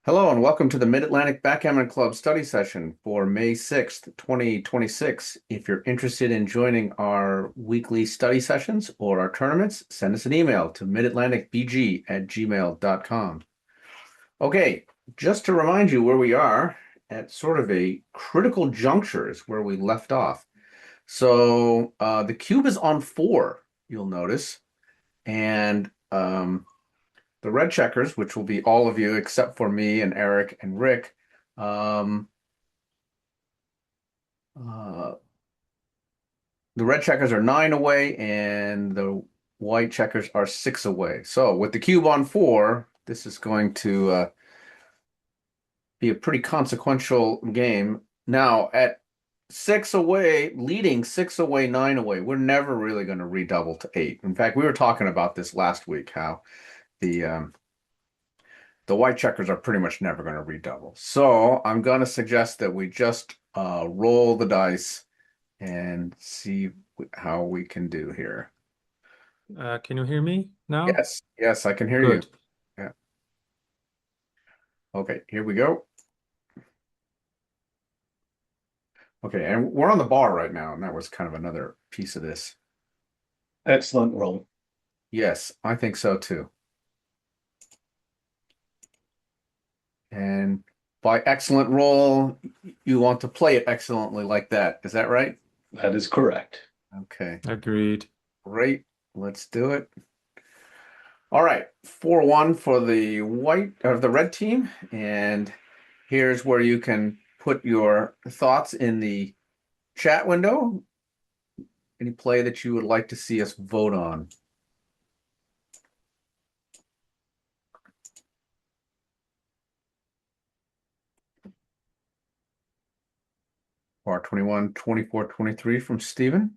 Hello and welcome to the Mid-Atlantic Backgammon Club study session for May 6th, 2026. If you're interested in joining our weekly study sessions or our tournaments, send us an email to midatlanticbg@gmail.com. Okay, just to remind you where we are at sort of a critical juncture is where we left off. So the cube is on 4, you'll notice, and the red checkers, which will be all of you except for me and Eric and Rick, um, uh, the red checkers are 9 away and the white checkers are 6 away. So with the cube on 4, this is going to be a pretty consequential game. Now at 6 away, leading 6 away, 9 away, we're never really going to redouble to 8. In fact, we were talking about this last week, how the the white checkers are pretty much never going to redouble. So I'm going to suggest that we just roll the dice and see how we can do here. Can you hear me now? Yes, yes, I can hear you. Good. Yeah. Okay, here we go. Okay, and we're on the bar right now, and that was kind of another piece of this. Excellent roll. Yes, I think so too. And by excellent roll, you want to play it excellently like that. Is that right? That is correct. Okay, Agreed. great. Let's do it. All right, 4-1 for the white of the red team. And here's where you can put your thoughts in the chat window. Any play that you would like to see us vote on. R21, 24, 23 from Steven.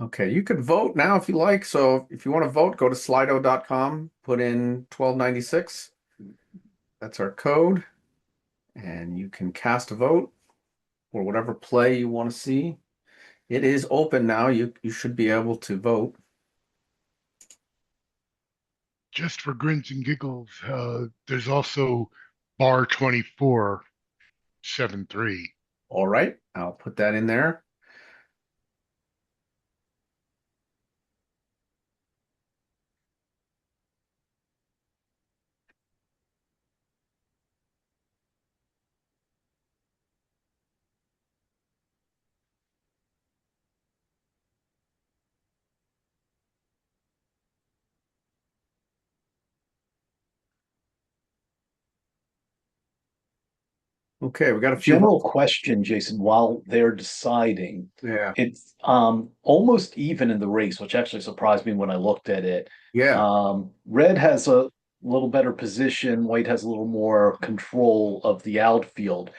Okay, you could vote now if you like. So if you want to vote, go to slido.com, put in 1296. That's our code. And you can cast a vote for whatever play you want to see. It is open now. You should be able to vote. Just for grins and giggles, there's also bar 2473. All right, I'll put that in there. Okay, we got a few General votes. question, Jason, while they're deciding, Yeah, it's almost even in the race, which actually surprised me when I looked at it. yeah. Red has a little better position, white has a little more control of the outfield.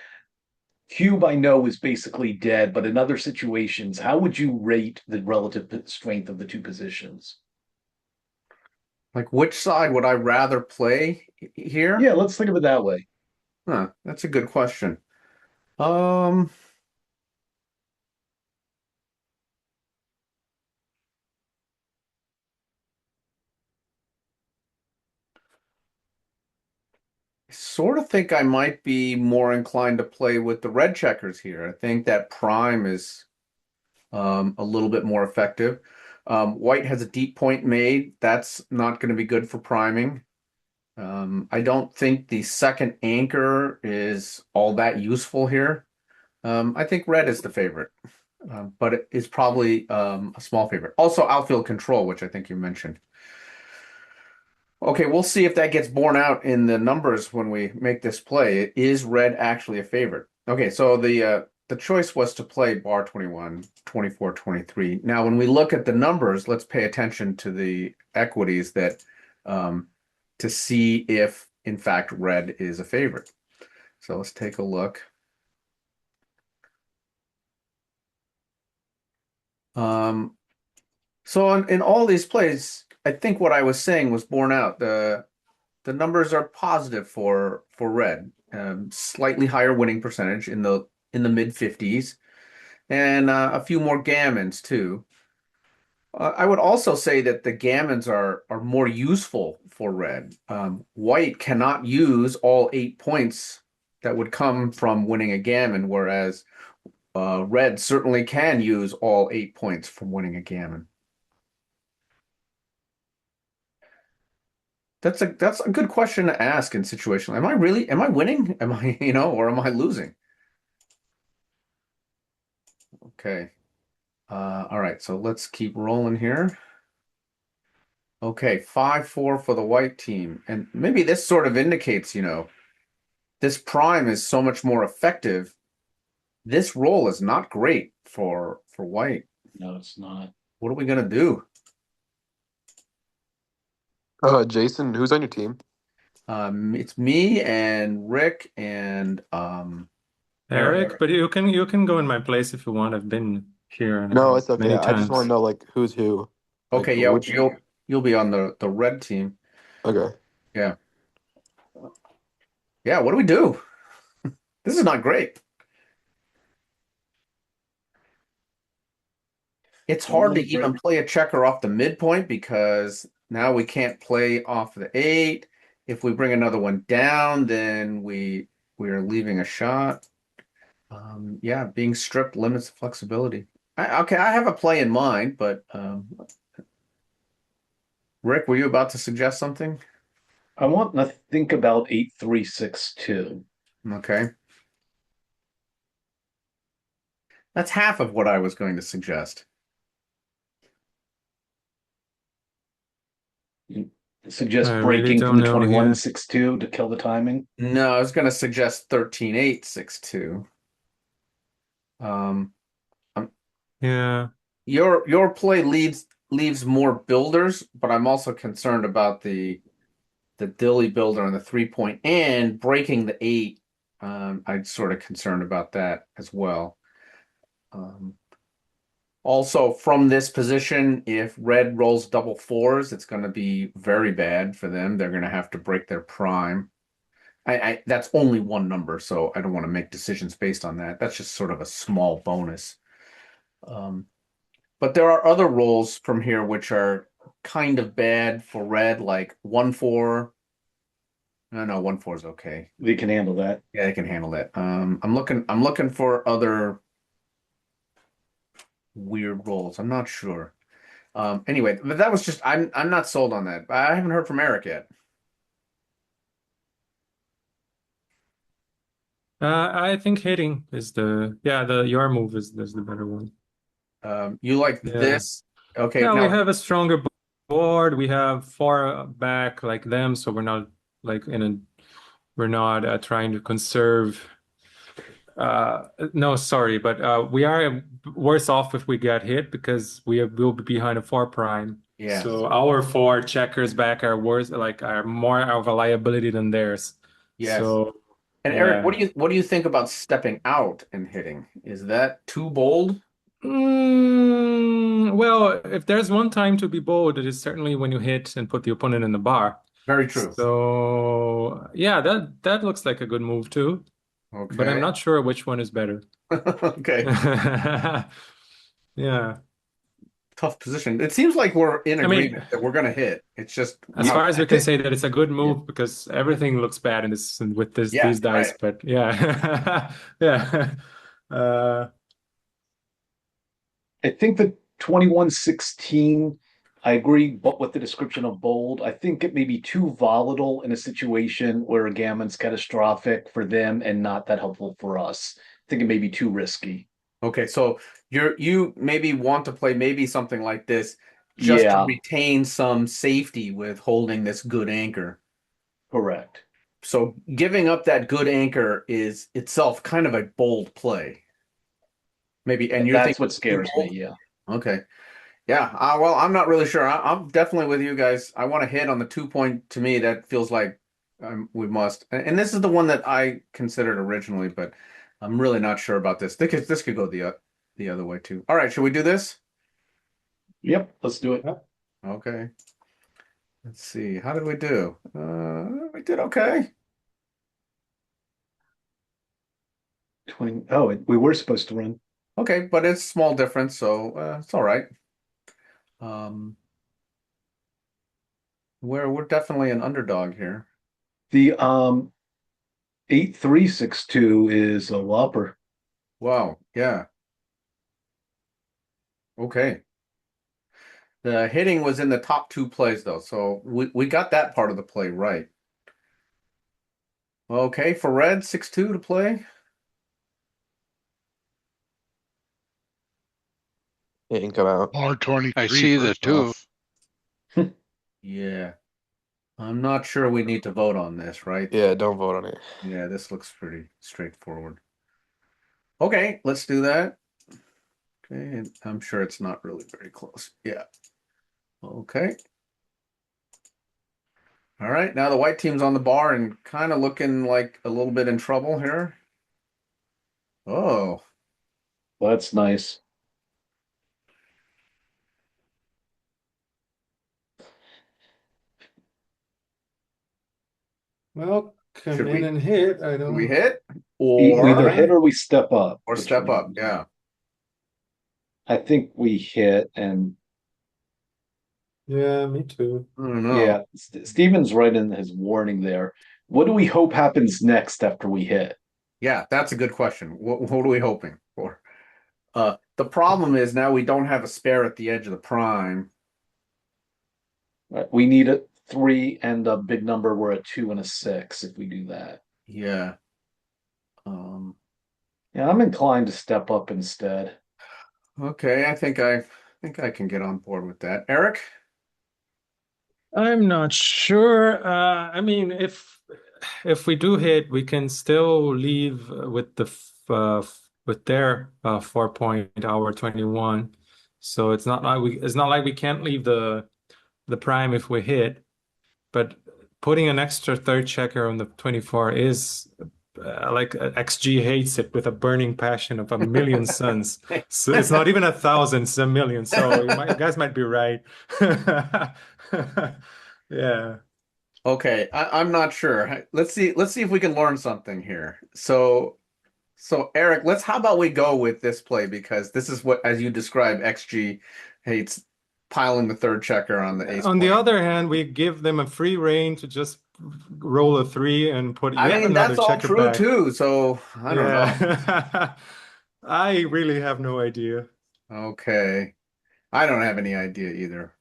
Cube, I know, is basically dead, but in other situations, how would you rate the relative strength of the two positions? Like which side would I rather play here? Yeah, let's think of it that way. Huh, that's a good question. Um, I sort of think I might be more inclined to play with the red checkers here. I think that prime is a little bit more effective. White has a deep point made. That's not going to be good for priming. I don't think the second anchor is all that useful here. I think red is the favorite, but it is probably a small favorite. Also, outfield control, which I think you mentioned. Okay, we'll see if that gets borne out in the numbers when we make this play. Is red actually a favorite? Okay, so the choice was to play bar 21, 24, 23. Now, when we look at the numbers, let's pay attention to the equities that to see if in fact red is a favorite. So let's take a look. So in all these plays, I think what I was saying was borne out. The numbers are positive for red. Slightly higher winning percentage in the mid 50s, and a few more gammons too. I would also say that the gammons are more useful for red. White cannot use all 8 points that would come from winning a gammon, whereas red certainly can use all 8 points from winning a gammon. That's a good question to ask in situation. Am I winning? Am I, or am I losing? Okay. All right, so let's keep rolling here. Okay, 5-4 for the white team. And maybe this sort of indicates, this prime is so much more effective. This roll is not great for white. No, it's not. What are we gonna do? Jason, who's on your team? It's me and Rick and Eric, but you can go in my place if you want. I've been here No, it's okay. many I just want to times. know like who's who. Like Okay, yeah, which you'll be on the red team. Okay. Yeah. Yeah, what do we do? This is not great. It's I'm a hard to little even break. play a checker off the midpoint because now we can't play off the 8. If we bring another one down, then we are leaving a shot. Yeah, being stripped limits flexibility. Okay, I have a play in mind, but Rick, were you about to suggest something? I want to think about 8-3-6-2. Okay. That's half of what I was going to suggest. Suggest I really breaking from don't the know here. 21-6-2 to kill the timing. No, I was going to suggest 13-8-6-2. Um, Yeah. your play leaves more builders, but I'm also concerned about the dilly builder on the 3 point and breaking the 8. I'm sort of concerned about that as well. Also, from this position, if red rolls double 4s, it's going to be very bad for them. They're going to have to break their prime. That's only one number, so I don't want to make decisions based on that. That's just sort of a small bonus. But there are other rolls from here which are kind of bad for red, like 1-4. No, 1-4 is okay. They can handle that. Yeah, they can handle that. I'm looking for other weird rolls. I'm not sure. Anyway, but that was just I'm not sold on that. I haven't heard from Eric yet. I think hitting is the your move is the better one. You like Yeah. this? Okay, Yeah, we now have a stronger board. We have far back like them, so we're not like we're not trying to conserve. No, sorry, but we are worse off if we get hit because will be behind a 4 prime. yeah, So our 4 checkers back are worse, like are more of a liability than theirs. yes. So And Eric, yeah. what do you think about stepping out and hitting? Is that too bold? Well, if there's one time to be bold, it is certainly when you hit and put the opponent in the bar. Very true. So yeah, that looks like a good move too, but I'm Okay. not sure which one is better. Okay. Yeah. Tough position. It seems like we're in I mean, agreement that we're gonna hit. It's just as how far as we can say that it's a good move because everything looks bad in this with Yeah, these dice, right. but yeah. Yeah. Uh, I think the 21-16, I agree, but with the description of bold, I think it may be too volatile in a situation where a gammon's catastrophic for them and not that helpful for us. I think it may be too risky. Okay, so you maybe want to play maybe something like this just to Yeah, retain some safety with holding this good anchor. correct. So giving up that good anchor is itself kind of a bold play. Maybe, and you're That's thinking what it's too scares me. bold? Yeah. Okay. Yeah. Well, I'm not really sure. I'm definitely with you guys. I want to hit on the 2 point. To me, that feels like we must. And this is the one that I considered originally, but I'm really not sure about this. This could go the other way too. All right. Should we do this? Yep. Let's do it. Okay. Let's see. How did we do? We did okay. 20. Oh, we were supposed to run. Okay, but it's small difference, so it's all right. Um, we're definitely an underdog here. The 8362 is a whopper. Wow. Yeah. Okay. The hitting was in the top two plays though, so we got that part of the play right. Okay, for red, 6-2 to play. It didn't come out. Par I 23 see the first two. off. Yeah. I'm not sure we need to vote on this, right? Yeah, don't vote on it. Yeah, this looks pretty straightforward. Okay, let's do that. Okay, and I'm sure it's not really very close. Yeah. Okay. All right, now the white team's on the bar and kind of looking like a little bit in trouble here. Oh, That's nice. Well, come should in we and hit. I should we don't. hit We either hit or or we step up. or Which step one? up? Yeah. I think we hit, and Yeah, me too. I don't know. yeah, Steven's right in his warning there. What do we hope happens next after we hit? Yeah, that's a good question. What are we hoping for? The problem is now we don't have a spare at the edge of the prime. We need a 3 and a big number. We're a 2 and a 6 if we do that. Yeah. Um, Yeah, I'm inclined to step up instead. okay, I think I can get on board with that. Eric? I'm not sure. I mean, if we do hit, we can still leave with with their 4 point hour 21. So it's not like we can't leave the prime if we hit, but putting an extra third checker on the 24 is XG hates it with a burning passion of a million suns. So it's not even 1,000, it's a million. So you guys might be right. Yeah. Okay, I'm not sure. Let's see if we can learn something here. So Eric, how about we go with this play because this is what, as you describe, XG hates piling the third checker on the ace On the point. other hand, we give them a free reign to just roll a 3 and put I yet mean, another that's all checker true back. too. So I don't know. Yeah. I really have no idea. Okay, I don't have any idea either.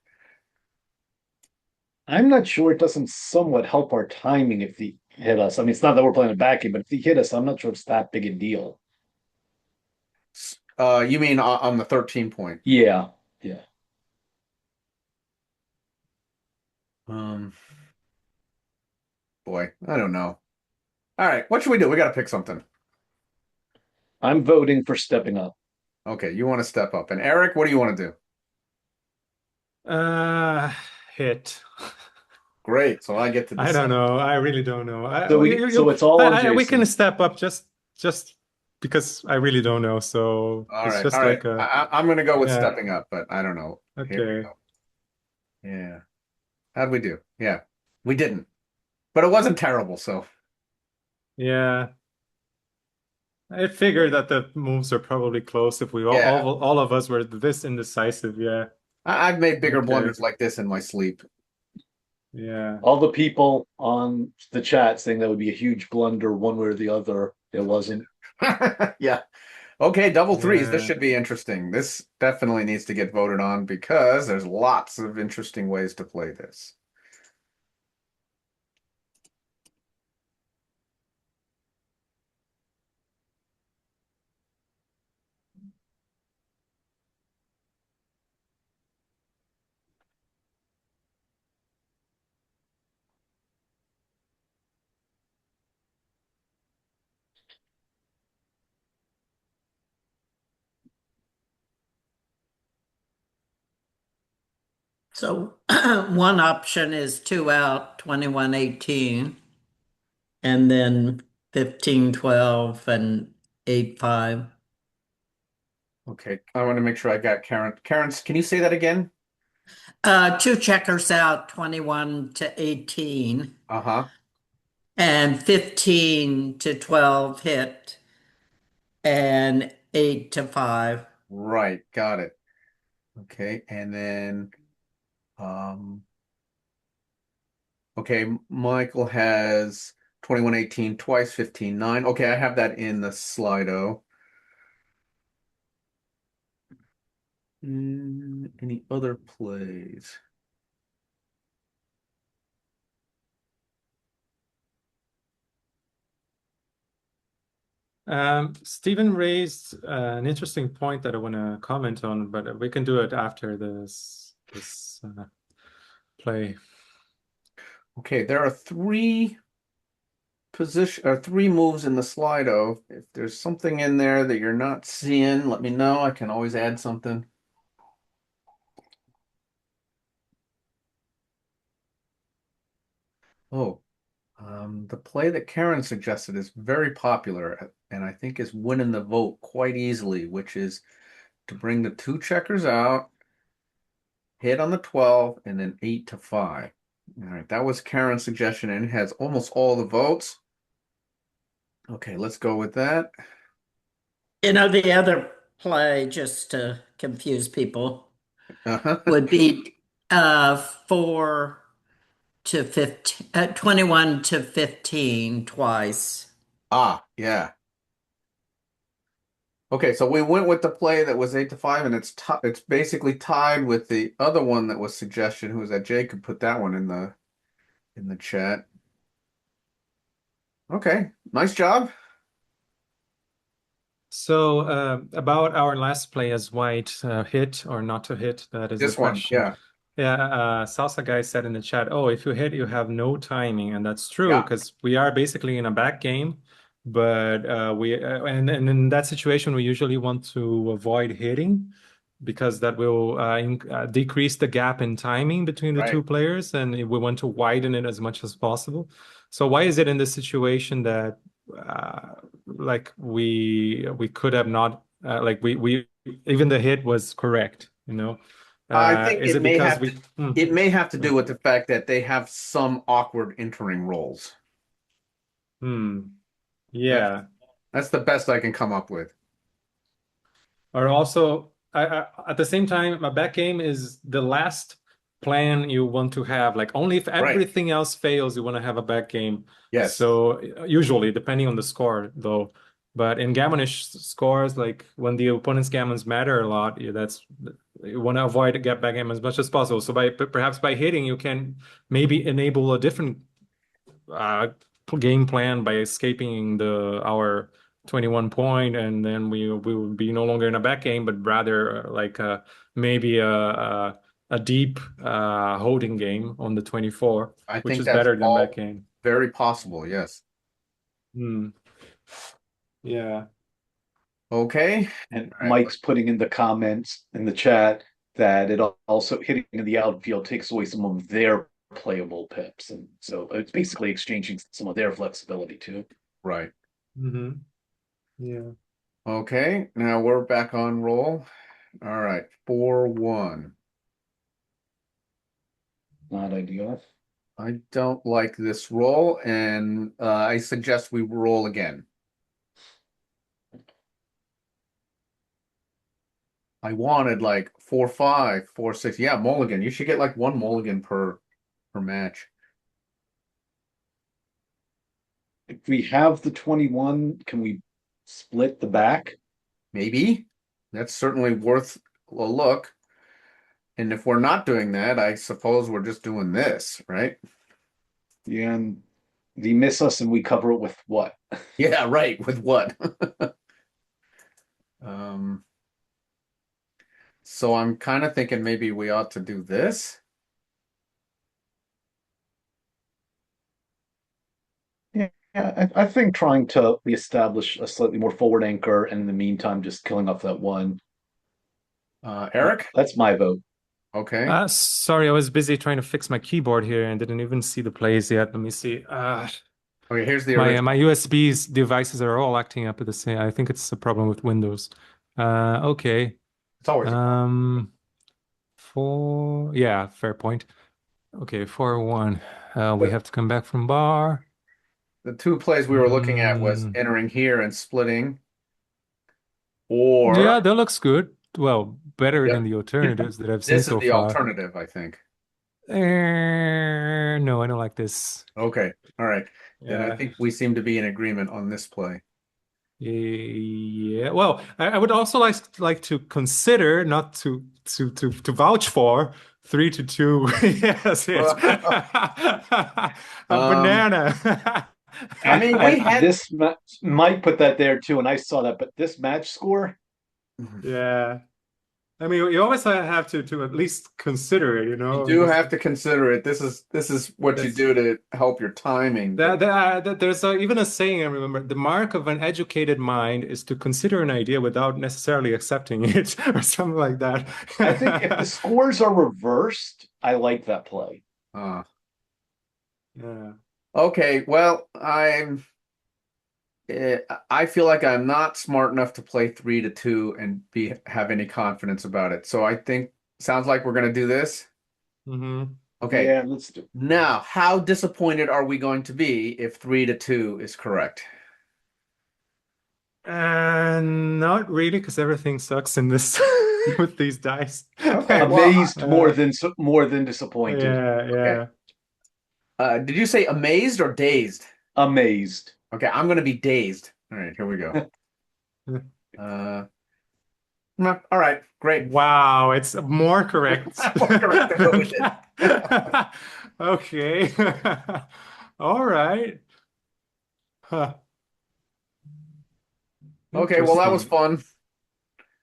I'm not sure it doesn't somewhat help our timing if they hit us. I mean, it's not that we're playing a backhand, but if they hit us, I'm not sure it's that big a deal. You mean on the 13 point? Yeah, yeah. Um, boy, I don't know. All right, what should we do? We got to pick something. I'm voting for stepping up. Okay, you want to step up, and Eric, what do you want to do? Uh, Hit. Great, so I get to I don't decide. know. I really don't know. So it's all on We can Jason. step up just because I really don't know. So All it's right, all just right. like a I'm going to go with yeah. stepping up, but I don't know. Here we Okay. go. Yeah. How'd we do? Yeah, we didn't, but it wasn't terrible. So Yeah. I figured that the moves are probably close if we yeah, all of us were this indecisive. Yeah. I've made bigger Okay. blunders like this in my sleep. Yeah. All the people on the chat saying that would be a huge blunder one way or the other. It wasn't. Yeah. Okay, double threes. This Yeah. should be interesting. This definitely needs to get voted on because there's lots of interesting ways to play this. So one option is 2 out, 21-18, and then 15-12 and 8-5. Okay, I want to make sure I got Karen. Karen, can you say that again? Two checkers out, 21 to 18, Uh-huh. and 15 to 12 hit, and 8 to 5. Right, got it. Okay, and then um okay, Michael has 21-18 twice, 15-9. Okay, I have that in the Slido. Any other plays? Stephen raised an interesting point that I want to comment on, but we can do it after this play. Okay, there are three moves in the Slido. If there's something in there that you're not seeing, let me know. I can always add something. Oh, the play that Karen suggested is very popular and I think is winning the vote quite easily, which is to bring the two checkers out, hit on the 12, and then 8 to 5. All right, that was Karen's suggestion, and it has almost all the votes. Okay, let's go with that. The other play, just to confuse people, Uh-huh. would be 4 to 15, 21 to 15 twice. Ah, yeah. Okay, so we went with the play that was 8 to 5, and it's basically tied with the other one that was suggestion. Who was that? Jacob put that one in the chat. Okay, nice job. So about our last play as white, hit or not to hit, that is the This one, question. yeah, Yeah, Salsa guy said in the chat, oh, if you hit, you have no timing, and that's true yeah, because we are basically in a back game. But and in that situation, we usually want to avoid hitting because that will decrease the gap in timing between the two right. players, and we want to widen it as much as possible. So why is it in this situation that like we could have not like we even the hit was correct, you know? I think Is it because we it may have to do with the fact that they have some awkward entering roles. That's Yeah. that's the best I can come up with. Or also, at the same time, a back game is the last plan you want to have. Like only if Right. everything else fails, you want to have a back game. Yes. So usually, depending on the score, though. But in gammonish scores, like when the opponent's gammons matter a lot, that's you want to avoid get backgammon as much as possible. So perhaps by hitting, you can maybe enable a different uh, game plan by escaping the our 21 point, and then we will be no longer in a back game, but rather like maybe a deep holding game on the 24, I which think is that's better than back all game. very possible. Yes. Hmm. Yeah. Okay. And All right. Mike's putting in the comments in the chat that it also hitting in the outfield takes away some of their playable pips. And so it's basically exchanging some of their flexibility too. Right. Hmm. Yeah. Okay. Now we're back on roll. All right. 4-1. Not ideal. I don't like this roll, and I suggest we roll again. I wanted like 4-5, 4-6. Yeah, mulligan. You should get like one mulligan per match. If we have the 21, can we split the back? Maybe. That's certainly worth a look. And if we're not doing that, I suppose we're just doing this, right? Yeah, and they miss us and we cover it with what? Yeah, right. With what? Um, so I'm kind of thinking maybe we ought to do this. Yeah, I think trying to reestablish a slightly more forward anchor and in the meantime just killing off that one. Eric? That's my vote. Okay. Sorry, I was busy trying to fix my keyboard here and didn't even see the plays yet. Let me see. Okay, here's the My original. my USB's devices are all acting up at the same. I think it's a problem with Windows. Okay. It's always a problem. Um, 4. Yeah, fair point. Okay, 4-1. We have to come back from bar. The two plays we were looking at was Mm, entering here and splitting, or yeah, that looks good. Well, better than yep, the alternatives that I've seen this is so the far. alternative, I think. No, I don't like this. Okay, all right. Then I Yeah. think we seem to be in agreement on this play. Yeah. Well, I would also like to consider, not to vouch for, 3-2. Yes, yes. A Um, banana. I mean, we And had. this Mike put that there too, and I saw that. But this match score, Yeah. I mean, you always have to at least consider it, You do because have to consider it. This is what you that's do to help your timing. But there's even a saying I remember: the mark of an educated mind is to consider an idea without necessarily accepting it, or something like I think if the that. scores are reversed, I like that play. uh, Yeah. okay, well, I feel like I'm not smart enough to play 3-2 and be have any confidence about it. So I think sounds like we're gonna do this. Hmm. Okay. Yeah, let's do. Now, how disappointed are we going to be if 3-2 is correct? And not really, because everything sucks in this with these dice. Okay, well, Amazed more than disappointed. Yeah, okay. yeah. Did you say amazed or dazed? Amazed. Okay, I'm gonna be dazed. All right, here we go. Uh, all right, great. Wow, it's more correct. More correct than what we did. Okay. All right. Huh. Okay, well, that was Interesting. fun.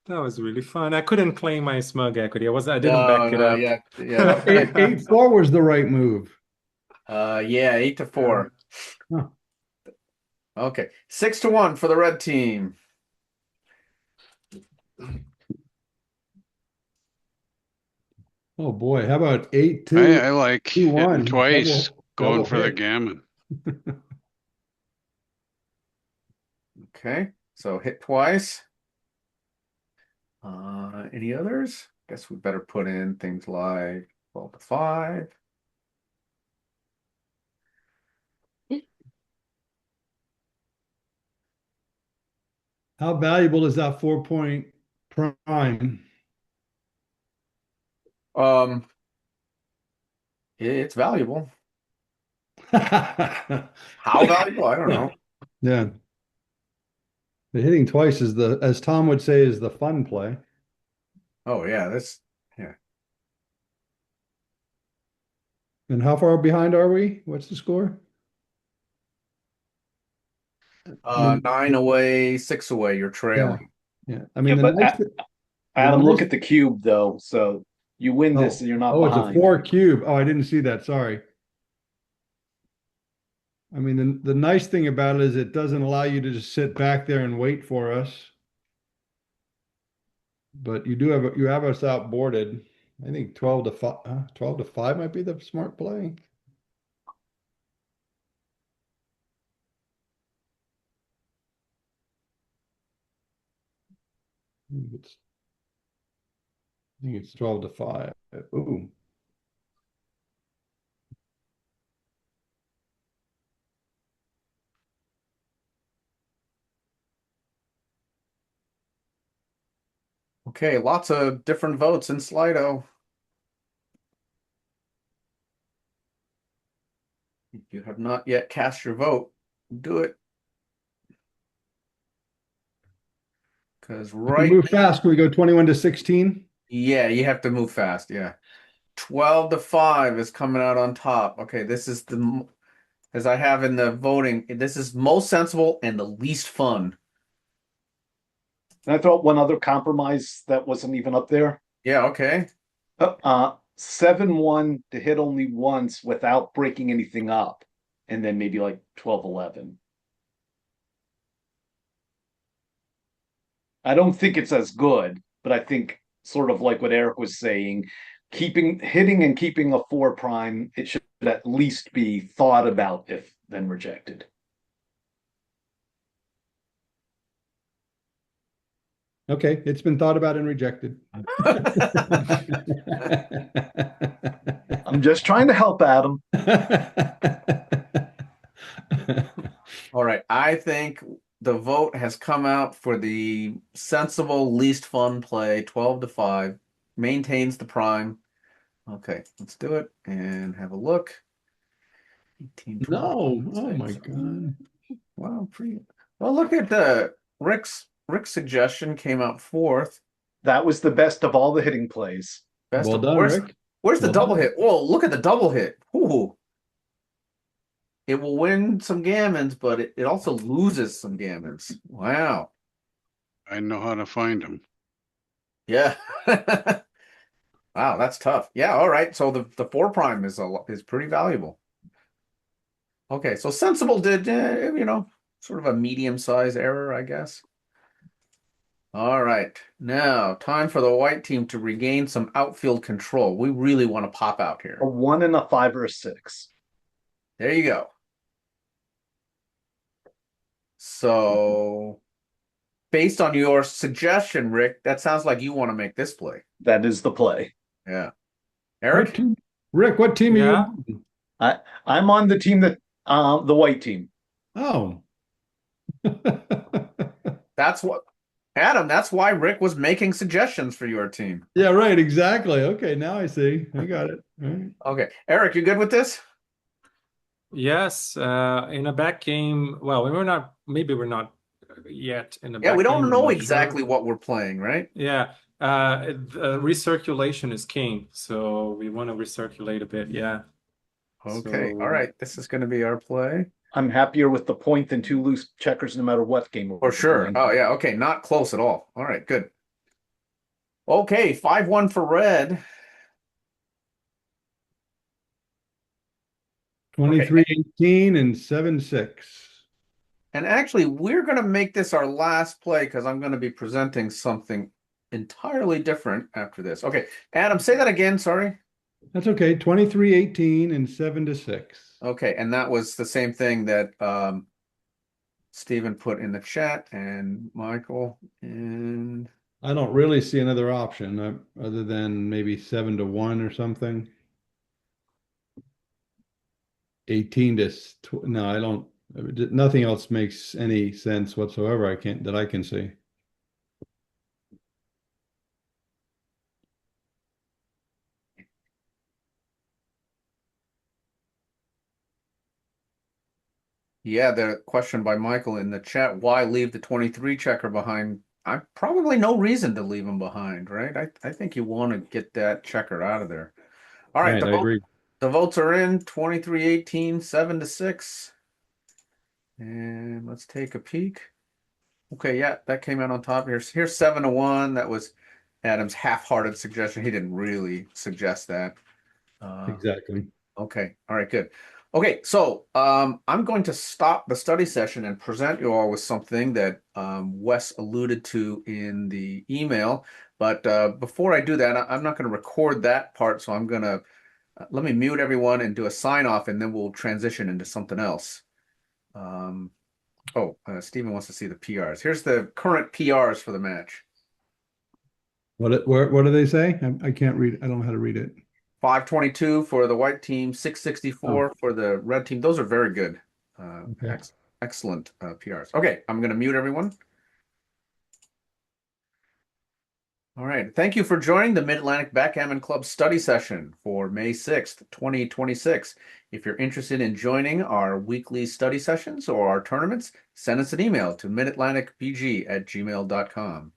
That was really fun. I couldn't claim my smug equity. I didn't No, back it no, up. yeah, yeah, No, no. 8-4 was the right move. Yeah, 8-4. Huh. Okay, 6-1 for the red team. Oh boy, how about 8-2, I like hitting 2-1? twice, going Double for the hit. gammon. Okay, so hit twice. Any others? Guess we better put in things like 12-5. How valuable is that 4-point prime? Um, it's valuable. How valuable? I don't know. Yeah. The hitting twice is as Tom would say, is the fun play. Oh yeah, yeah. And how far behind are we? What's the score? I mean, 9 away, 6 away. You're yeah, trailing. yeah. I Yeah, mean, but the Adam, look nice, at the cube though. So you win this, and you're not it's a behind. 4 cube. Oh, I didn't see that. Sorry. I mean, the nice thing about it is it doesn't allow you to just sit back there and wait for us. But you have us outboarded. I think 12-5, 12-5 might be the smart play. I think it's 12-5. Ooh. Okay, lots of different votes in Slido. If you have not yet cast your vote, do it. Because If we right move now, fast, can we go 21-16? yeah, you have to move fast. Yeah. 12-5 is coming out on top. Okay, this is as I have in the voting, this is most sensible and the least fun. And I thought one other compromise that wasn't even up there. Yeah, okay. 7-1 to hit only once without breaking anything up, and then maybe like 12-11. I don't think it's as good, but I think sort of like what Eric was saying, hitting and keeping a 4 prime, it should at least be thought about if then rejected. Okay, it's been thought about and rejected. I'm just trying to help Adam. All right. I think the vote has come out for the sensible, least fun play, 12-5, maintains the prime. Okay, let's do it and have a look. 18, 12, No, oh my 6. God. Wow, pretty well. Look at the Rick's suggestion came out fourth. That was the best of all the hitting plays. Best Well of done, Rick. where's the Well double done. hit? Whoa, look at the double hit. Ooh. It will win some gammons, but it also loses some gammons. Wow. I know how to find them. Yeah. Wow, that's tough. Yeah, all right. So the four prime is pretty valuable. Okay, so sensible did sort of a medium size error, I guess. All right, now time for the white team to regain some outfield control. We really want to pop out A here. 1 and a 5 or a 6. There you go. So, based on your suggestion, Rick, that sounds like you want to make this play. That is the play. Yeah. What Eric? team? Rick, what team are you Yeah. on? I'm on the team that the white team. Oh. That's what Adam, that's why Rick was making suggestions for your team. Yeah, right, exactly. Okay, now I see. I got it. All right. Okay. Eric, you good with this? Yes, in a back game. Well, maybe we're not yet in a Yeah, back we game. don't We're know not exactly sure. what we're playing, right? Yeah, recirculation is king, so we want to recirculate a bit. Yeah. Okay. All So right. This is going to be our play. I'm happier with the point than 2 loose checkers no matter what game For we're sure. playing. Oh, yeah. Okay. Not close at all. All right. Good. Okay. 5-1 for red. 23-18 and 7-6. And actually, we're going to make this our last play because I'm going to be presenting something entirely different after this. Okay. Adam, say that again. Sorry. That's okay. 23-18 and 7-6. Okay. And that was the same thing that Stephen put in the chat and Michael. And I don't really see another option other than maybe 7-1 or something. 18 to no, I don't. Nothing else makes any sense whatsoever. That I can see. yeah, the question by Michael in the chat, why leave the 23 checker behind? I probably no reason to leave him behind, right? I think you want to get that checker out of there. All right, Right, I agree. the votes are in 23-18, 7-6. And let's take a peek. Okay, yeah, that came out on top. Here's 7-1. That was Adam's half-hearted suggestion. He didn't really suggest that. Exactly. Okay. All right, good. Okay, so I'm going to stop the study session and present you all with something that Wes alluded to in the email. But before I do that, I'm not going to record that part. So I'm going to let me mute everyone and do a sign off, and then we'll transition into something else. Stephen wants to see the PRs. Here's the current PRs for the match. What do they say? I can't read. I don't know how to read it. 522 for the white team, 664 for the red team. Those are very good. Okay. Excellent PRs. Okay, I'm going to mute everyone. All right. Thank you for joining the Mid-Atlantic Backgammon Club study session for May 6th, 2026. If you're interested in joining our weekly study sessions or our tournaments, send us an email to midatlanticbg@gmail.com.